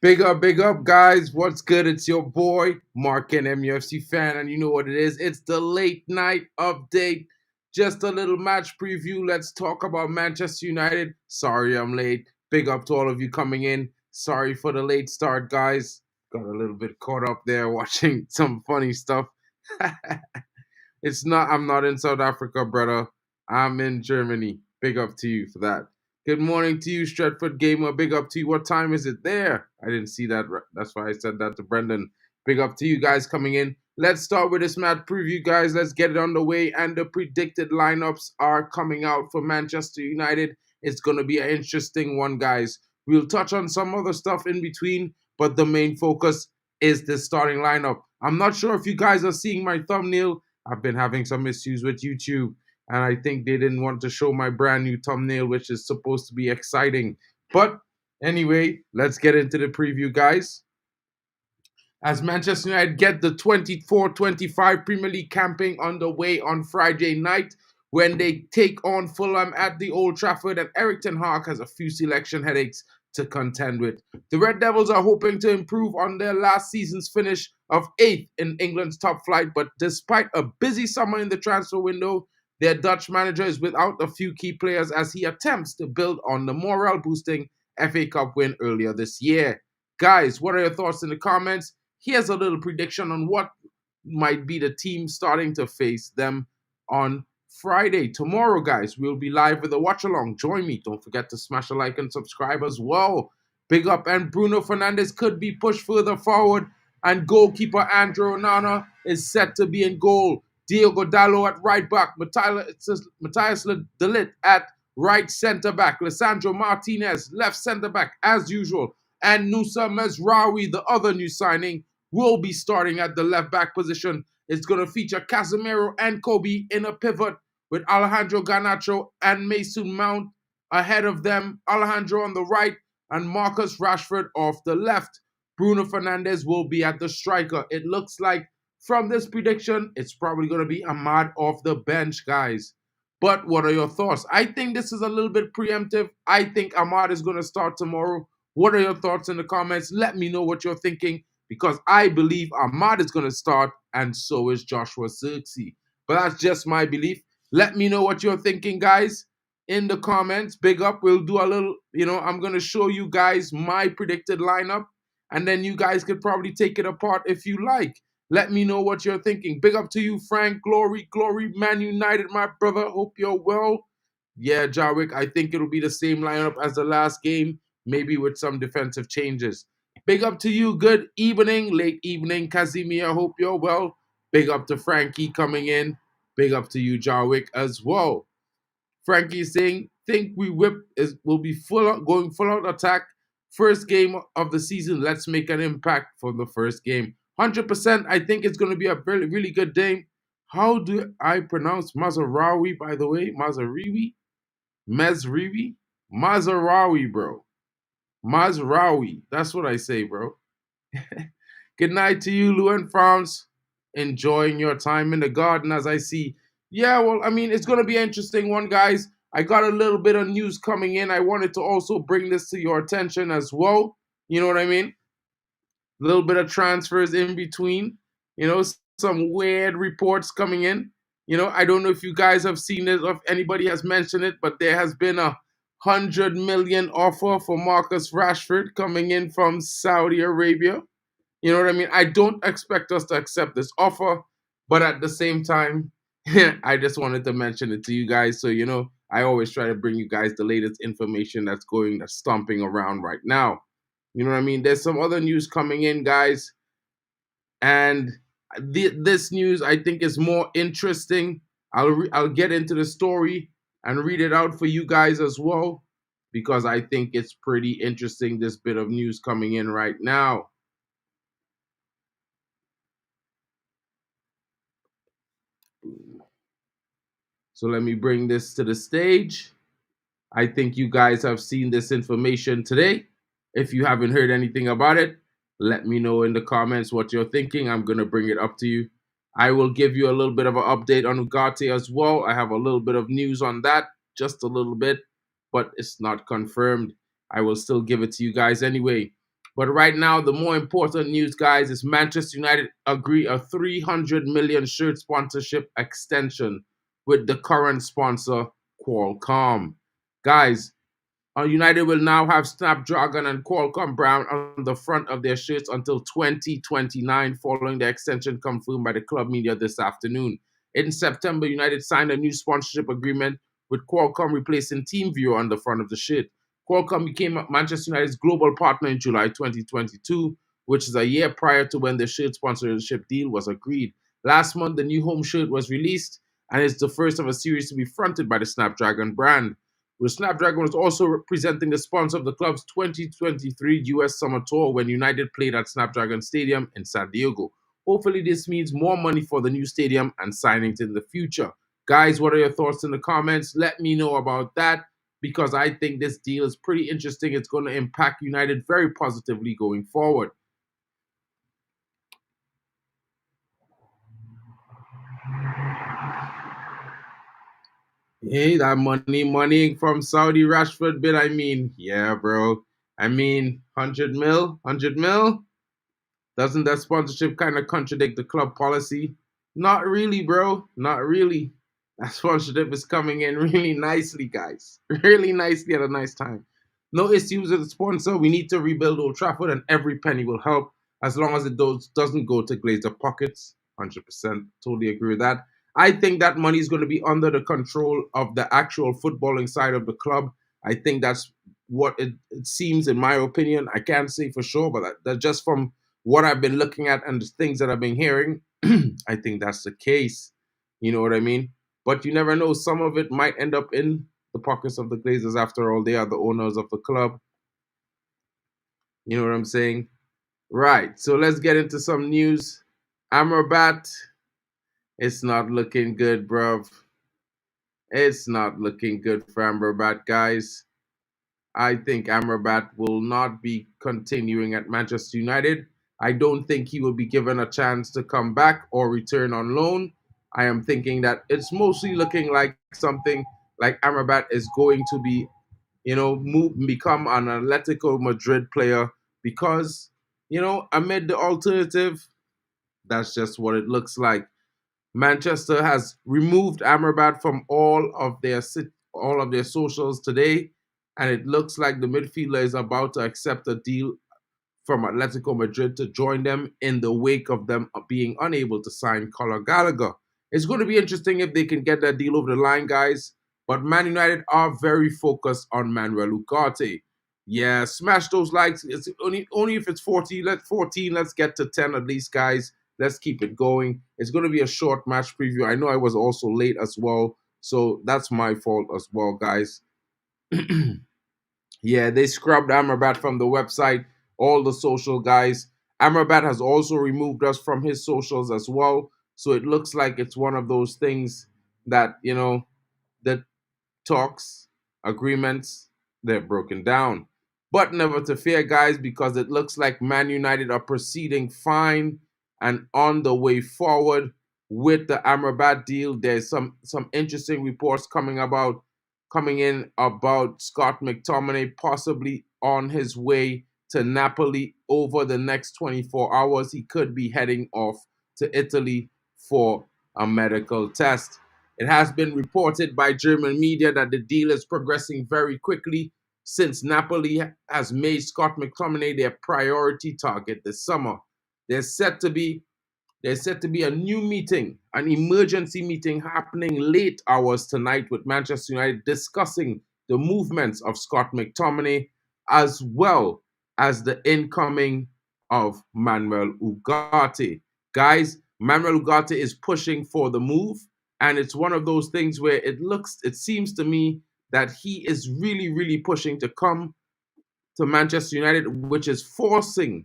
Big up, guys. What's good? It's your boy, Mark, and MUFC fan, and you know what it is. It's the late night update. Just a little match preview. Let's talk about Manchester United. Sorry I'm late. Big up to all of you coming in. Sorry for the late start, guys. Got a little bit caught up there watching some funny stuff. I'm not in South Africa, brother. I'm in Germany. Big up to you for that. Good morning to you, Stratford Gamer. Big up to you. What time is it there? I didn't see that. That's why I said that to Brendan. Big up to you guys coming in. Let's start with this match preview, guys. Let's get it underway. And the predicted lineups are coming out for Manchester United. It's going to be an interesting one, guys. We'll touch on some other stuff in between, but the main focus is the starting lineup. I'm not sure if you guys are seeing my thumbnail. I've been having some issues with YouTube, and I think they didn't want to show my brand new thumbnail, which is supposed to be exciting. But anyway, let's get into the preview, guys. As Manchester United get the 24-25 Premier League campaign underway on Friday night when they take on Fulham at the Old Trafford, and Erik Ten Hag has a few selection headaches to contend with. The Red Devils are hoping to improve on their last season's finish of 8th in England's top flight, but despite a busy summer in the transfer window, their Dutch manager is without a few key players as he attempts to build on the morale-boosting FA Cup win earlier this year. Guys, what are your thoughts in the comments? Here's a little prediction on what might be the team starting to face them on Friday. Tomorrow, guys, we'll be live with a watch-along. Join me. Don't forget to smash a like and subscribe as well. Big up, and Bruno Fernandes could be pushed further forward, and goalkeeper Andrew Onana is set to be in goal. Diogo Dalot at right back, Matthias Ligt at right centre-back, Lisandro Martinez left centre-back as usual, and Nusa Mazraoui, the other new signing, will be starting at the left-back position. It's going to feature Casemiro and Kobe in a pivot with Alejandro Garnacho and Mason Mount ahead of them, Alejandro on the right, and Marcus Rashford off the left. Bruno Fernandes will be at the striker. It looks like from this prediction, it's probably going to be Ahmad off the bench, guys. But what are your thoughts? I think this is a little bit preemptive. I think Ahmad is going to start tomorrow. What are your thoughts in the comments? Let me know what you're thinking, because I believe Ahmad is going to start, and so is Joshua Zirkzee. But that's just my belief. Let me know what you're thinking, guys, in the comments. Big up. We'll do a little, I'm going to show you guys my predicted lineup, and then you guys could probably take it apart if you like. Let me know what you're thinking. Big up to you, Frank. Glory, Man United, my brother. Hope you're well. Yeah, Jarwick, I think it'll be the same lineup as the last game, maybe with some defensive changes. Big up to you. Good evening, late evening, Casemiro. Hope you're well. Big up to Frankie coming in. Big up to you, Jarwick, as well. Frankie saying, think we will be going full out attack. First game of the season. Let's make an impact for the first game. 100%. I think it's going to be a really, really good game. How do I pronounce Mazraoui, by the way? Mazraoui, bro. Mazraoui. That's what I say, bro. Good night to you, Lou and France. Enjoying your time in the garden as I see. Yeah, well, I mean, it's going to be an interesting one, guys. I got a little bit of news coming in. I wanted to also bring this to your attention as well. You know what I mean? A little bit of transfers in between. Some weird reports coming in. I don't know if you guys have seen it or if anybody has mentioned it, but there has been a 100 million offer for Marcus Rashford coming in from Saudi Arabia. You know what I mean? I don't expect us to accept this offer, but at the same time, I just wanted to mention it to you guys. So, I always try to bring you guys the latest information that's stomping around right now. You know what I mean? There's some other news coming in, guys. And this news, I think, is more interesting. I'll get into the story and read it out for you guys as well, because I think it's pretty interesting, this bit of news coming in right now. So let me bring this to the stage. I think you guys have seen this information today. If you haven't heard anything about it, let me know in the comments what you're thinking. I'm going to bring it up to you. I will give you a little bit of an update on Ugarte as well. I have a little bit of news on that, just a little bit. but it's not confirmed. I will still give it to you guys anyway. But right now, the more important news, guys, is Manchester United agree a 300 million shirt sponsorship extension with the current sponsor, Qualcomm. Guys, United will now have Snapdragon and Qualcomm Brown on the front of their shirts until 2029, following the extension confirmed by the club media this afternoon. In September, United signed a new sponsorship agreement with Qualcomm, replacing TeamViewer on the front of the shirt. Qualcomm became Manchester United's global partner in July 2022, which is a year prior to when the shirt sponsorship deal was agreed. Last month, the new home shirt was released, and it's the first of a series to be fronted by the Snapdragon brand. With Snapdragon was also representing the sponsor of the club's 2023 US Summer Tour when United played at Snapdragon Stadium in San Diego. Hopefully this means more money for the new stadium and signings in the future. Guys, what are your thoughts in the comments? Let me know about that, because I think this deal is pretty interesting. It's going to impact United very positively going forward. Hey, that money from Saudi Rashford bid. I mean, yeah, bro. I mean, 100 mil, 100 mil. Doesn't that sponsorship kind of contradict the club policy? Not really, bro. Not really. That sponsorship is coming in really nicely, guys. Really nicely at a nice time. No issues with the sponsor. We need to rebuild Old Trafford, and every penny will help as long as it doesn't go to glaze the pockets. 100%. Totally agree with that. I think that money is going to be under the control of the actual footballing side of the club. I think that's what it seems, in my opinion. I can't say for sure, but that just from what I've been looking at and the things that I've been hearing, I think that's the case. You know what I mean? But you never know. Some of it might end up in the pockets of the Glazers. After all, they are the owners of the club. You know what I'm saying? Right. So let's get into some news. Amrabat, it's not looking good, bruv. It's not looking good for Amrabat, guys. I think Amrabat will not be continuing at Manchester United. I don't think he will be given a chance to come back or return on loan. I am thinking that it's mostly looking like something like Amrabat is going to be, become an Atletico Madrid player because, amid the alternative, that's just what it looks like. Manchester has removed Amrabat from all of their socials today, and it looks like the midfielder is about to accept a deal from Atletico Madrid to join them in the wake of them being unable to sign Conor Gallagher. It's going to be interesting if they can get that deal over the line, guys. But Man United are very focused on Manuel Ugarte. Yeah, smash those likes. It's only if it's 14. Let's get to 10 at least, guys. Let's keep it going. It's going to be a short match preview. I know I was also late as well, so that's my fault as well, guys. Yeah, they scrubbed Amrabat from the website, all the social guys. Amrabat has also removed us from his socials as well. So it looks like it's one of those things that, that talks, agreements, they're broken down. But never to fear, guys, because it looks like Man United are proceeding fine and on the way forward with the Amrabat deal. There's some interesting reports coming in about Scott McTominay possibly on his way to Napoli over the next 24 hours. He could be heading off to Italy for a medical test. It has been reported by German media that the deal is progressing very quickly since Napoli has made Scott McTominay their priority target this summer. There's set to be a new meeting, an emergency meeting happening late hours tonight with Manchester United discussing the movements of Scott McTominay as well as the incoming of Manuel Ugarte. Guys, Manuel Ugarte is pushing for the move, and it's one of those things where it seems to me that he is really, really pushing to come to Manchester United, which is forcing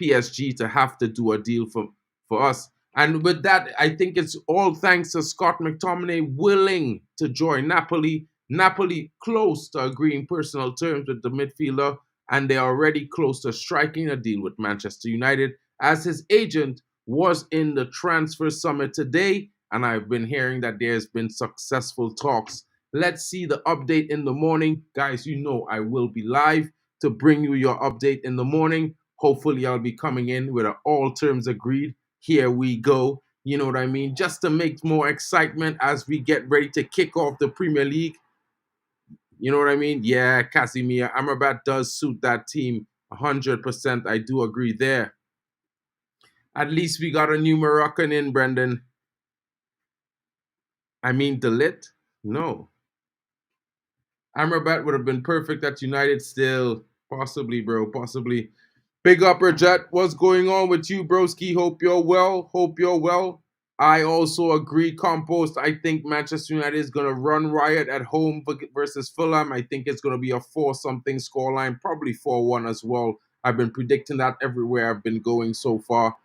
PSG to have to do a deal for us. And with that, I think it's all thanks to Scott McTominay willing to join Napoli. Napoli close to agreeing personal terms with the midfielder, and they're already close to striking a deal with Manchester United, as his agent was in the transfer summit today, and I've been hearing that there's been successful talks Let's see the update in the morning. Guys, you know I will be live to bring you your update in the morning. Hopefully, I'll be coming in with all terms agreed. Here we go. You know what I mean? Just to make more excitement as we get ready to kick off the Premier League. You know what I mean? Yeah, Casemiro. Amrabat does suit that team 100%. I do agree there. At least we got a new Moroccan in, Brendan. I mean, Dalot? No. Amrabat would have been perfect at United still. Possibly, bro. Possibly. Big upper jet. What's going on with you, broski? Hope you're well. Hope you're well. I also agree, Compost. I think Manchester United is going to run riot at home versus Fulham. I think it's going to be a 4 something scoreline, probably 4-1 as well. I've been predicting that everywhere I've been going so far.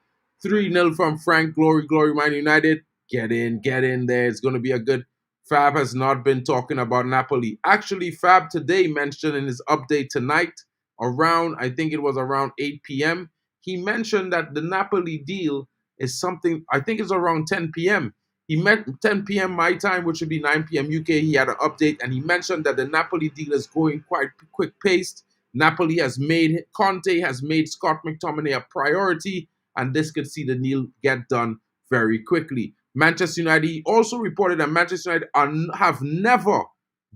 3-0 from Frank. Glory, glory, Man United. Get in there. It's going to be a good. Fab has not been talking about Napoli. Actually, Fab today mentioned in his update tonight, around, I think it was around 8 p.m., he mentioned that the Napoli deal is something, I think it's around 10 p.m. He met 10 p.m. my time, which would be 9 p.m. UK. He had an update and he mentioned that the Napoli deal is going quite quick paced. Napoli has made, Conte has made Scott McTominay a priority, and this could see the deal get done very quickly. Manchester United also reported that Manchester United have never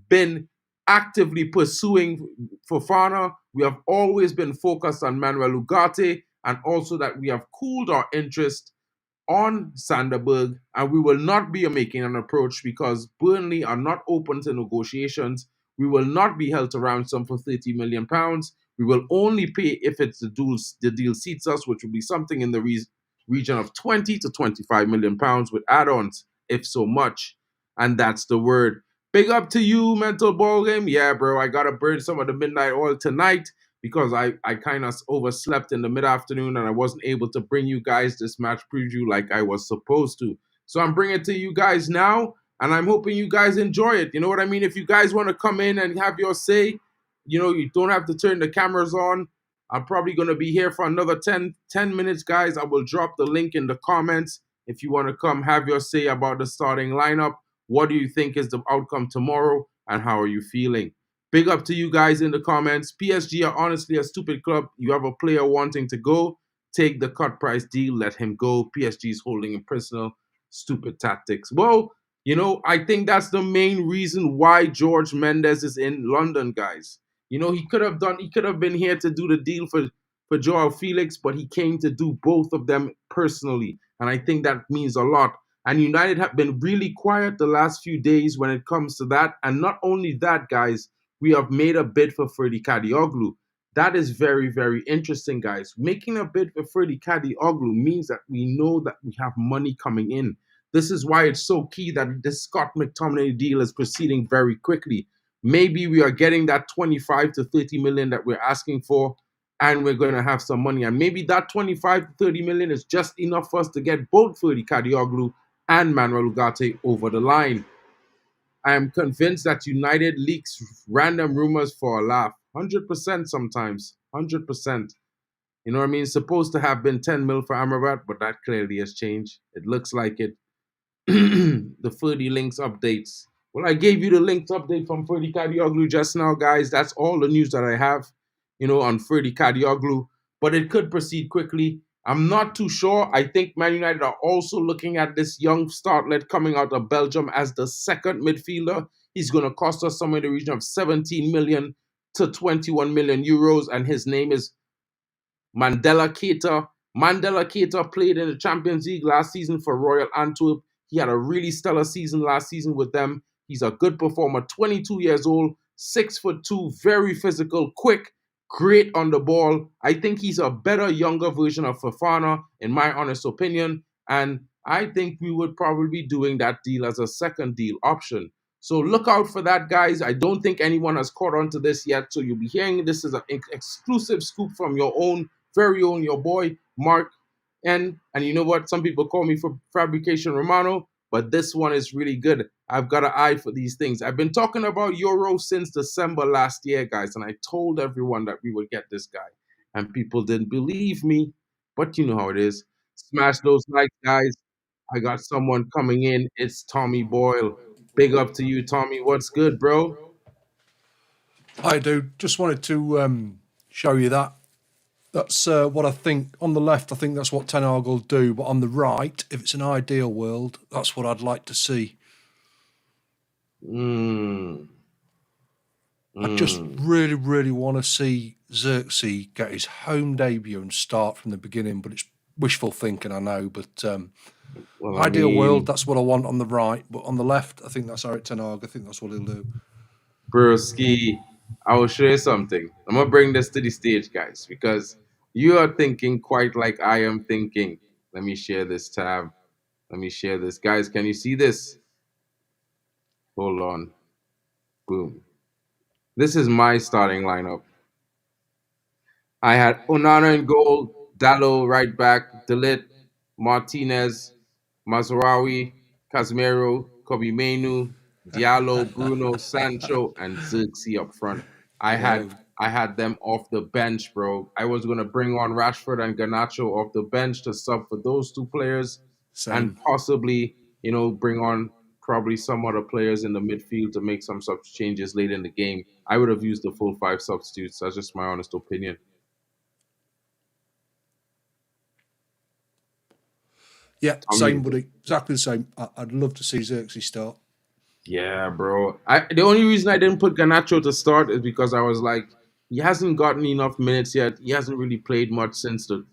been actively pursuing Fofana. We have always been focused on Manuel Ugarte, and also that we have cooled our interest on Sanderberg, and we will not be making an approach because Burnley are not open to negotiations. We will not be held to ransom for £30 million. We will only pay if it's the deal seats us, which will be something in the region of 20 to 25 million pounds with add-ons, if so much. And that's the word. Big up to you, mental ball game. Yeah, bro, I gotta burn some of the midnight oil tonight because I kind of overslept in the mid-afternoon and I wasn't able to bring you guys this match preview like I was supposed to. So I'm bringing it to you guys now, and I'm hoping you guys enjoy it. You know what I mean? If you guys want to come in and have your say, you know, you don't have to turn the cameras on. I'm probably going to be here for another 10 minutes, guys. I will drop the link in the comments if you want to come have your say about the starting lineup. What do you think is the outcome tomorrow, and how are you feeling? Big up to you guys in the comments. PSG are honestly a stupid club. You have a player wanting to go, take the cut price deal, let him go. PSG is holding him personal. Stupid tactics. Well, you know, I think that's the main reason why George Mendes is in London, guys. You know, he could have been here to do the deal for Joao Felix, but he came to do both of them personally. And I think that means a lot. And United have been really quiet the last few days when it comes to that. And not only that, guys, we have made a bid for Ferdi Kadioglu. That is very, very interesting, guys. Making a bid for Ferdi Kadioglu means that we know that we have money coming in. This is why it's so key that this Scott McTominay deal is proceeding very quickly. Maybe we are getting that 25 to 30 million that we're asking for, and we're going to have some money. And maybe that 25 to 30 million is just enough for us to get both Ferdi Kadioglu and Manuel Ugarte over the line. I am convinced that United leaks random rumors for a laugh. 100% sometimes. 100%. You know what I mean? It's supposed to have been 10 mil for Amrabat, but that clearly has changed. It looks like it. The Ferdy links updates. Well, I gave you the links update from Ferdy Kadioglu just now, guys. That's all the news that I have, you know, on Ferdy Kadioglu. But it could proceed quickly. I'm not too sure. I think Man United are also looking at this young startlet coming out of Belgium as the second midfielder. He's going to cost us somewhere in the region of 17 million to 21 million euros, and his name is Mandela Keita. Mandela Keita played in the Champions League last season for Royal Antwerp. He had a really stellar season last season with them. He's a good performer, 22 years old, 6'2", very physical, quick, great on the ball. I think he's a better, younger version of Fofana, in my honest opinion. And I think we would probably be doing that deal as a second deal option. So look out for that, guys. I don't think anyone has caught on to this yet. So you'll be hearing this as an exclusive scoop from your own, very own, your boy, Mark. And you know what? Some people call me for Fabrication Romano, but this one is really good. I've got an eye for these things. I've been talking about Euro since December last year, guys, and I told everyone that we would get this guy. And people didn't believe me, but you know how it is. Smash those likes, guys. I got someone coming in. It's Tommy Boyle. Big up to you, Tommy. What's good, bro? Hi, dude. Just wanted to show you that. That's what I think. On the left, I think that's what Ten Hag will do. But on the right, if it's an ideal world, that's what I'd like to see. Mm, I just mm. really, really want to see Xerxes get his home debut and start from the beginning. But it's wishful thinking, I know. But Well, I ideal world, mean, that's what I want on the right. But on the left, I think that's Erik Ten Hag. I think that's what he'll do. Broski, I will show you something. I'm gonna bring this to the stage, guys, because you are thinking quite like I am thinking. Let me share this tab. Let me share this, guys. Can you see this? Hold on. Boom. This is my starting lineup. I had Onana in goal, Dalot right back, Dalit, Martinez, Mazraoui, Casemiro, Kobe Mainoo, Diallo, Bruno, Sancho, and Zirkzee up front. I Yeah, had I had them off the bench, bro. I was gonna bring on Rashford and Garnacho off the bench to sub for those two players, and same. possibly, bring on probably some other players in the midfield to make some sub changes late in the game. I would have used the full five substitutes. That's just my honest opinion. Yeah, Tommy, same, buddy. Exactly the same. I'd love to see Xerxes start. yeah, bro. The only reason I didn't put Garnacho to start is because I was like, he hasn't gotten enough minutes yet. He hasn't really played much since the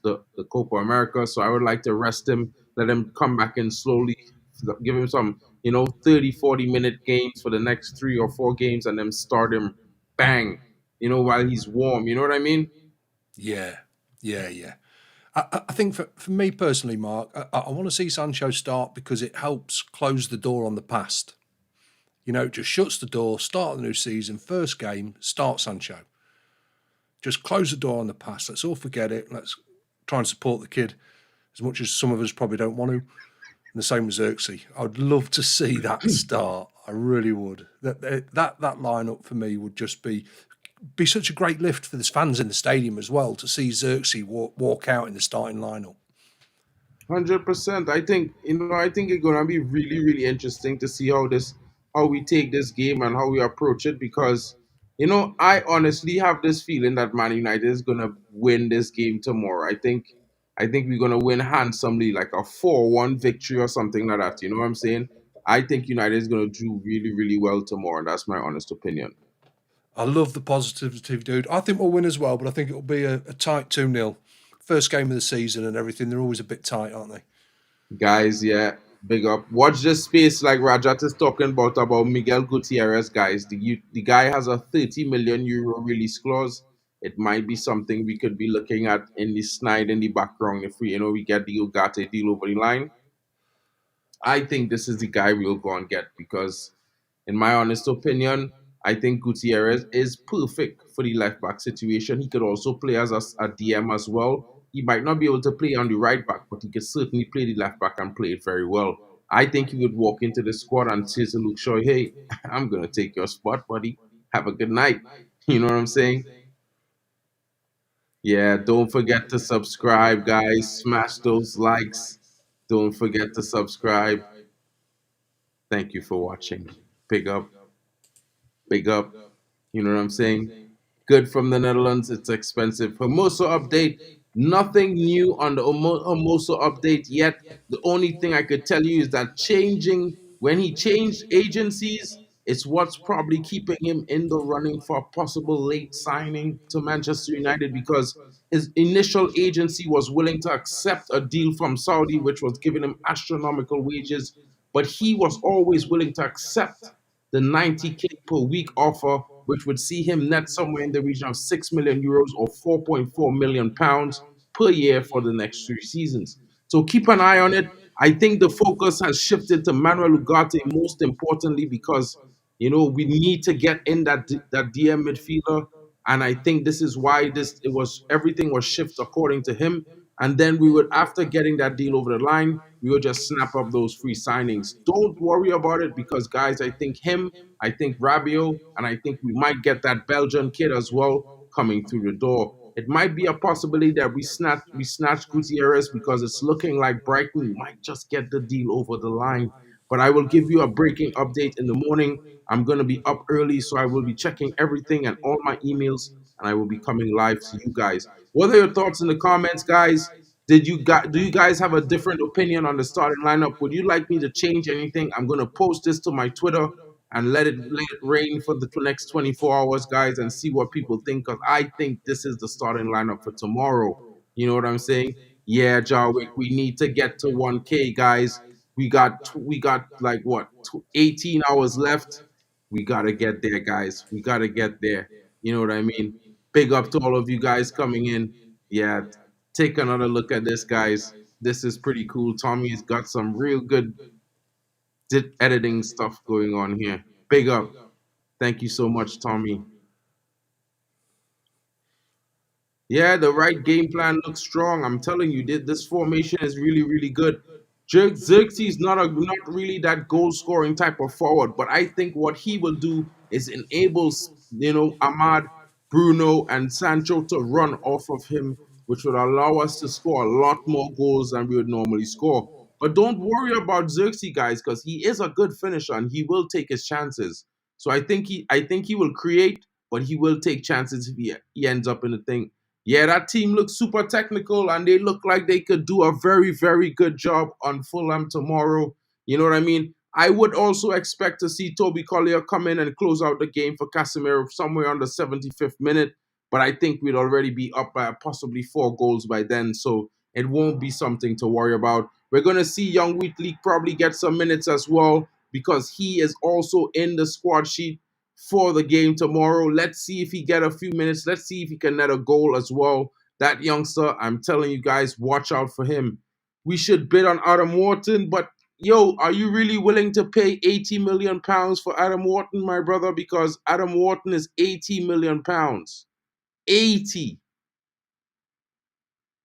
Copa America. So I would like to rest him, let him come back in slowly, give him some, 30, 40-minute games for the next 3 or 4 games, and then start him bang, while he's warm. You know what I mean? Yeah, yeah. I think for me personally, Mark, I want to see Sancho start because it helps close the door on the past. It just shuts the door, start the new season, first game, start Sancho. Just close the door on the past. Let's all forget it. Let's try and support the kid as much as some of us probably don't want to. And the same with Xerxes. I'd love to see that start. I really would. That lineup for me would just be such a great lift for the fans in the stadium as well to see Xerxes walk out in the starting lineup. 100%. I think it's gonna be really, really interesting to see how we take this game and how we approach it because, I honestly have this feeling that Man United is gonna win this game tomorrow. I think we're gonna win handsomely, like a 4-1 victory or something like that. You know what I'm saying? I think United is gonna do really, really well tomorrow. That's my honest opinion. I love the positivity, dude. I think we'll win as well, but I think it'll be a tight 2-0. First game of the season and everything. They're always a bit tight, aren't they? Guys, yeah, big up. Watch this space like Rajat is talking about Miguel Gutierrez, guys. The guy has a 30 million euro release clause. It might be something we could be looking at in the snide in the background if we get the Ugarte deal over the line. I think this is the guy we'll go and get because, in my honest opinion, I think Gutierrez is perfect for the left back situation. He could also play as a DM as well. He might not be able to play on the right back, but he could certainly play the left back and play it very well. I think he would walk into the squad and say to Luke Shaw, "Hey, I'm gonna take your spot, buddy. Have a good night." You know what I'm saying? Yeah, don't forget to subscribe, guys. Smash those likes. Don't forget to subscribe. Thank you for watching. Big up, big up. You know what I'm saying? Good from the Netherlands. It's expensive. Hermoso update. Nothing new on the Hermoso update yet. The only thing I could tell you is that when he changed agencies, it's what's probably keeping him in the running for a possible late signing to Manchester United because his initial agency was willing to accept a deal from Saudi, which was giving him astronomical wages, but he was always willing to accept the 90K per week offer, which would see him net somewhere in the region of 6 million euros or 4.4 million pounds per year for the next 3 seasons. So keep an eye on it. I think the focus has shifted to Manuel Ugarte most importantly because we need to get in that DM midfielder, and I think this is why this it was everything was shifted according to him. And then we would, after getting that deal over the line, we would just snap up those free signings. Don't worry about it because, guys, I think Rabio, and I think we might get that Belgian kid as well coming through the door. It might be a possibility that we snatch Gutierrez because it's looking like Brighton might just get the deal over the line. but I will give you a breaking update in the morning. I'm going to be up early, so I will be checking everything and all my emails, and I will be coming live to you guys. What are your thoughts in the comments, guys? Do you guys have a different opinion on the starting lineup? Would you like me to change anything? I'm going to post this to my Twitter and let it rain for the next 24 hours, guys, and see what people think. Because I think this is the starting lineup for tomorrow. You know what I'm saying? Yeah, Jarwick, we need to get to 1K, guys. We got like what 18 hours left. We gotta get there, guys. We gotta get there. You know what I mean? Big up to all of you guys coming in. Yeah, take another look at this, guys. This is pretty cool. Tommy's got some real good editing stuff going on here. Big up. Thank you so much, Tommy. Yeah, the right game plan looks strong. I'm telling you, this formation is really, really good. Xerxes not really that goal scoring type of forward, but I think what he will do is enables Ahmad, Bruno, and Sancho to run off of him, which would allow us to score a lot more goals than we would normally score. But don't worry about Xerxes, guys, because he is a good finisher and he will take his chances. So I think he will create, but he will take chances if he ends up in the thing. Yeah, that team looks super technical and they look like they could do a very, very good job on Fulham tomorrow. You know what I mean? I would also expect to see Toby Collier come in and close out the game for Casemiro somewhere on the 75th minute. But I think we'd already be up by possibly 4 goals by then. So it won't be something to worry about. We're going to see Young Wheatley probably get some minutes as well because he is also in the squad sheet for the game tomorrow. Let's see if he get a few minutes. Let's see if he can net a goal as well. That youngster, I'm telling you guys, watch out for him. We should bid on Adam Wharton, but yo, are you really willing to pay 80 million pounds for Adam Wharton, my brother? Because Adam Wharton is 80 million pounds. 80.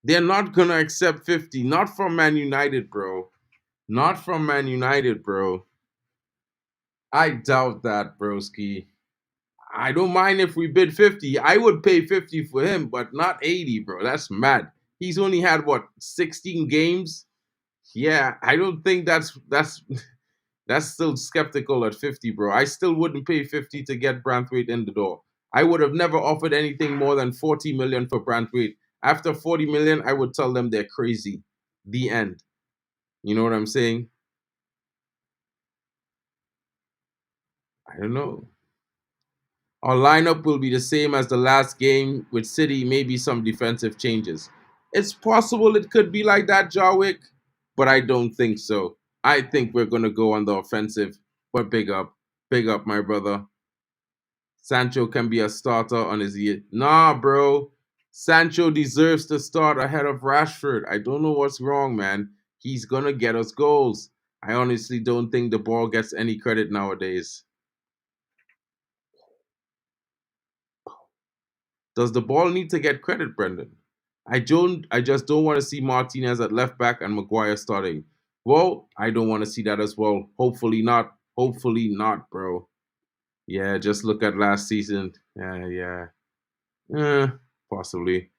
They're not gonna accept 50. Not from Man United, bro. Not from Man United, bro. I doubt that, broski. I don't mind if we bid 50. I would pay 50 for him, but not 80, bro. That's mad. He's only had what 16 games? Yeah, I don't think that's still skeptical at 50, bro. I still wouldn't pay 50 to get Branthwaite in the door. I would have never offered anything more than 40 million for Branthwaite. After 40 million, I would tell them they're crazy. The end. You know what I'm saying? I don't know. Our lineup will be the same as the last game with City, maybe some defensive changes. It's possible it could be like that, Jarwick, but I don't think so. I think we're going to go on the offensive, but big up. Big up, my brother. Sancho can be a starter on his year. Nah, bro. Sancho deserves to start ahead of Rashford. I don't know what's wrong, man. He's going to get us goals. I honestly don't think the ball gets any credit nowadays. Does the ball need to get credit, Brendan? I just don't want to see Martinez at left back and Maguire starting. Well, I don't want to see that as well. Hopefully not. Hopefully not, bro. Yeah, just look at last season. Yeah. Possibly.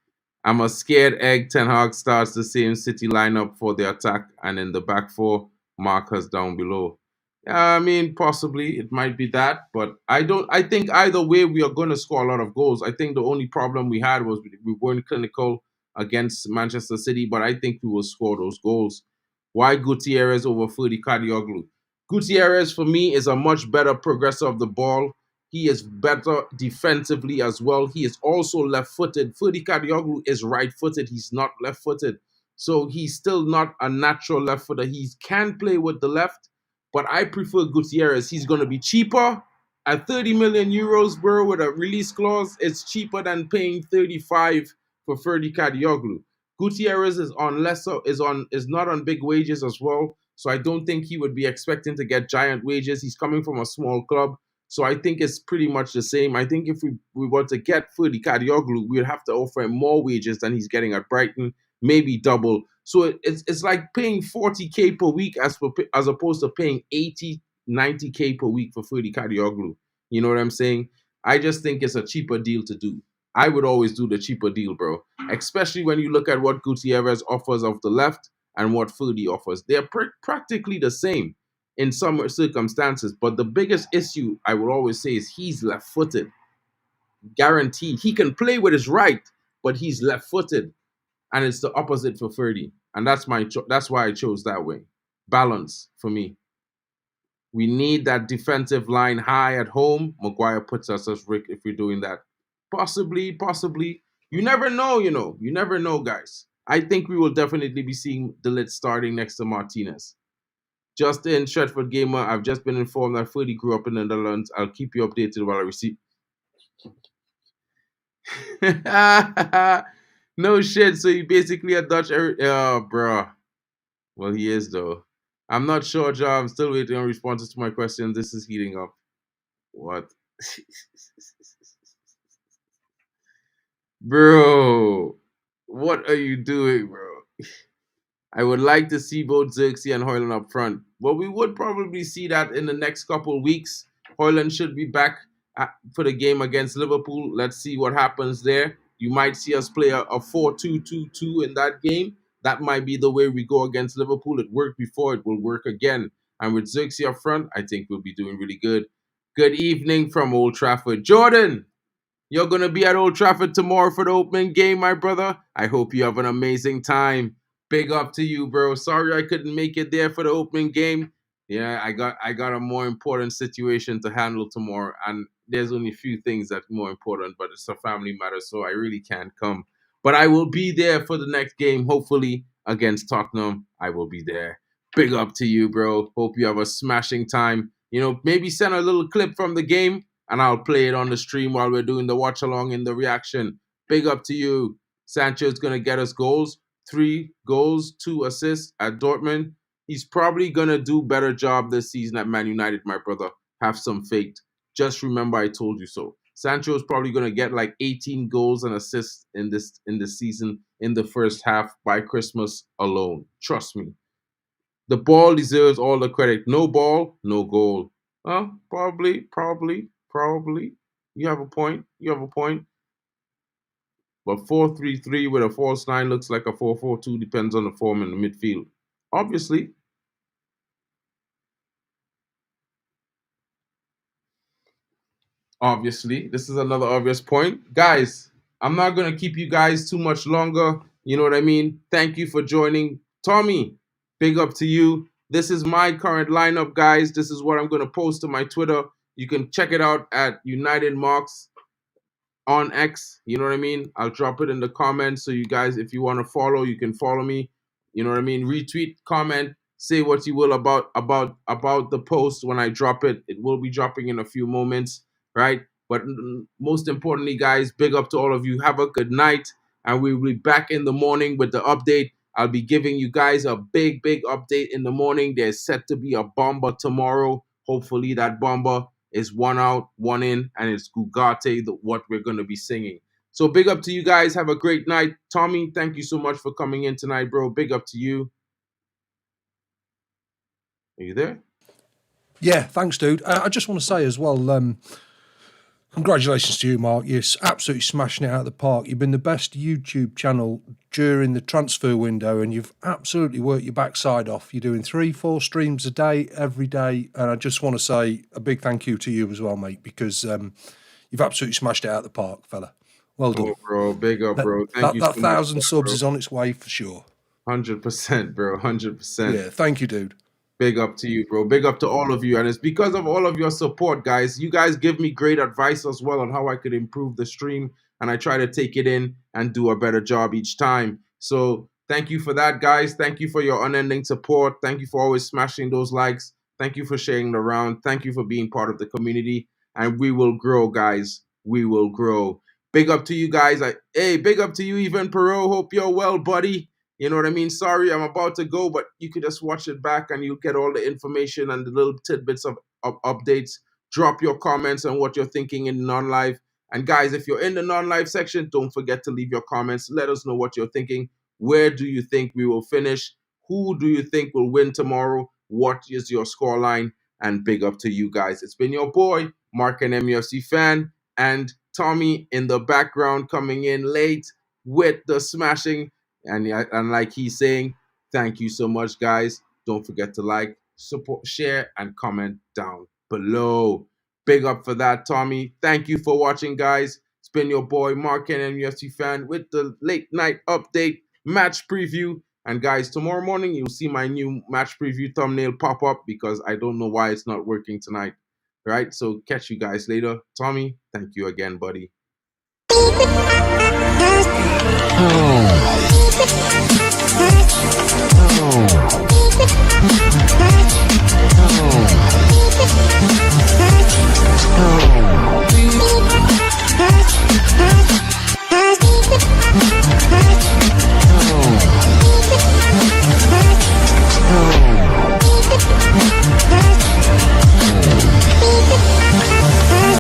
I'm a scared egg. Ten Hag starts the same City lineup for the attack, and in the back four, markers down below. Yeah, I mean, possibly it might be that, but I don't. I think either way, we are going to score a lot of goals. I think the only problem we had was we weren't clinical against Manchester City, but I think we will score those goals. Why Gutierrez over Fudi Kadioglu? Gutierrez for me is a much better progressor of the ball. He is better defensively as well. He is also left-footed. Fudi Kadioglu is right-footed. He's not left-footed. So he's still not a natural left-footer. He can play with the left, but I prefer Gutierrez. He's going to be cheaper. At 30 million euros, bro, with a release clause, it's cheaper than paying 35 for Ferdi Kadioglu. Gutierrez is not on big wages as well, so I don't think he would be expecting to get giant wages. He's coming from a small club, so I think it's pretty much the same. I think if we were to get Ferdi Kadioglu, we would have to offer him more wages than he's getting at Brighton, maybe double. So it's like paying 40K per week as opposed to paying 80, 90K per week for Ferdi Kadioglu. You know what I'm saying? I just think it's a cheaper deal to do. I would always do the cheaper deal, bro. Especially when you look at what Gutierrez offers off the left and what Ferdi offers. They're practically the same. in some circumstances. But the biggest issue I will always say is he's left-footed. Guaranteed. He can play with his right, but he's left-footed. And it's the opposite for Ferdy. And that's that's why I chose that way. Balance for me. We need that defensive line high at home. Maguire puts us as Rick if we're doing that. Possibly. You never know, You never know, guys. I think we will definitely be seeing Ligt starting next to Martinez. Just in Stretford Gamer, I've just been informed that Ferdy grew up in the Netherlands. I'll keep you updated while I receive. No shit. So you basically a Dutch. Oh, bro. Well, he is though. I'm not sure, Joe. I'm still waiting on responses to my question. This is heating up. What? Bro, what are you doing, bro? I would like to see both Xerxes and Højlund up front. Well, we would probably see that in the next couple of weeks. Højlund should be back for the game against Liverpool. Let's see what happens there. You might see us play a 4-2-2-2 in that game. That might be the way we go against Liverpool. It worked before. It will work again. And with Xerxes up front, I think we'll be doing really good. Good evening from Old Trafford. Jordan, you're going to be at Old Trafford tomorrow for the opening game, my brother. I hope you have an amazing time. Big up to you, bro. Sorry I couldn't make it there for the opening game. Yeah, I got a more important situation to handle tomorrow, and there's only a few things that's more important, but it's a family matter, so I really can't come. But I will be there for the next game, hopefully against Tottenham. I will be there. Big up to you, bro. Hope you have a smashing time. Maybe send a little clip from the game, and I'll play it on the stream while we're doing the watch along in the reaction. Big up to you. Sancho's gonna get us goals. 3 goals, 2 assists at Dortmund. He's probably going to do better job this season at Man United, my brother. Have some faith. Just remember I told you so. Sancho is probably going to get like 18 goals and assists in this season in the first half by Christmas alone. Trust me. The ball deserves all the credit. No ball, no goal. Probably. You have a point. But 4-3-3 with a false 9 looks like a 4-4-2, depends on the form in the midfield. Obviously. This is another obvious point. Guys, I'm not going to keep you guys too much longer. You know what I mean? Thank you for joining. Tommy, big up to you. This is my current lineup, guys. This is what I'm going to post to my Twitter. You can check it out at United Marks on X, you know what I mean? I'll drop it in the comments so you guys, if you want to follow, you can follow me. You know what I mean? Retweet, comment, say what you will about the post when I drop it. It will be dropping in a few moments, right? But most importantly, guys, big up to all of you. Have a good night, and we'll be back in the morning with the update. I'll be giving you guys a big update in the morning. There's set to be a bomber tomorrow. Hopefully that bomber is 1 out, 1 in, and it's Gugate, what we're going to be singing. So big up to you guys. Have a great night. Tommy, thank you so much for coming in tonight, bro. Big up to you. Are you there? Yeah, thanks, dude. I just want to say as well, congratulations to you, Mark. You're absolutely smashing it out of the park. You've been the best YouTube channel during the transfer window, and you've absolutely worked your backside off. You're doing 3-4 streams a day, every day, and I just want to say a big thank you to you as well, mate, because you've absolutely smashed it out of the park, fella. Well done. Oh, bro. Big up, bro. Thank you so much. That 1,000 subs is on its way for sure. 100%, bro. 100%. Yeah, thank you, dude. Big up to you, bro. Big up to all of you. And it's because of all of your support, guys. You guys give me great advice as well on how I could improve the stream. And I try to take it in and do a better job each time. So thank you for that, guys. Thank you for your unending support. Thank you for always smashing those likes. Thank you for sharing it around. Thank you for being part of the community. And we will grow, guys. We will grow. Big up to you guys. Hey, big up to you, even Perot. Hope you're well, buddy. You know what I mean? Sorry, I'm about to go, but you can just watch it back and you'll get all the information and the little tidbits of updates. Drop your comments on what you're thinking in non-live. And guys, if you're in the non-live section, don't forget to leave your comments. Let us know what you're thinking. Where do you think we will finish? Who do you think will win tomorrow? What is your scoreline? And big up to you guys. It's been your boy, Mark, an MUFC fan, and Tommy in the background coming in late with the smashing. And like he's saying, thank you so much, guys. Don't forget to like, support, share, and comment down below. Big up for that, Tommy. Thank you for watching, guys. It's been your boy, Mark Ken, MUFC fan, with the late night update match preview. And guys, tomorrow morning, you'll see my new match preview thumbnail pop up because I don't know why it's not working tonight. All right, so catch you guys later. Tommy, thank you again, buddy. Oh.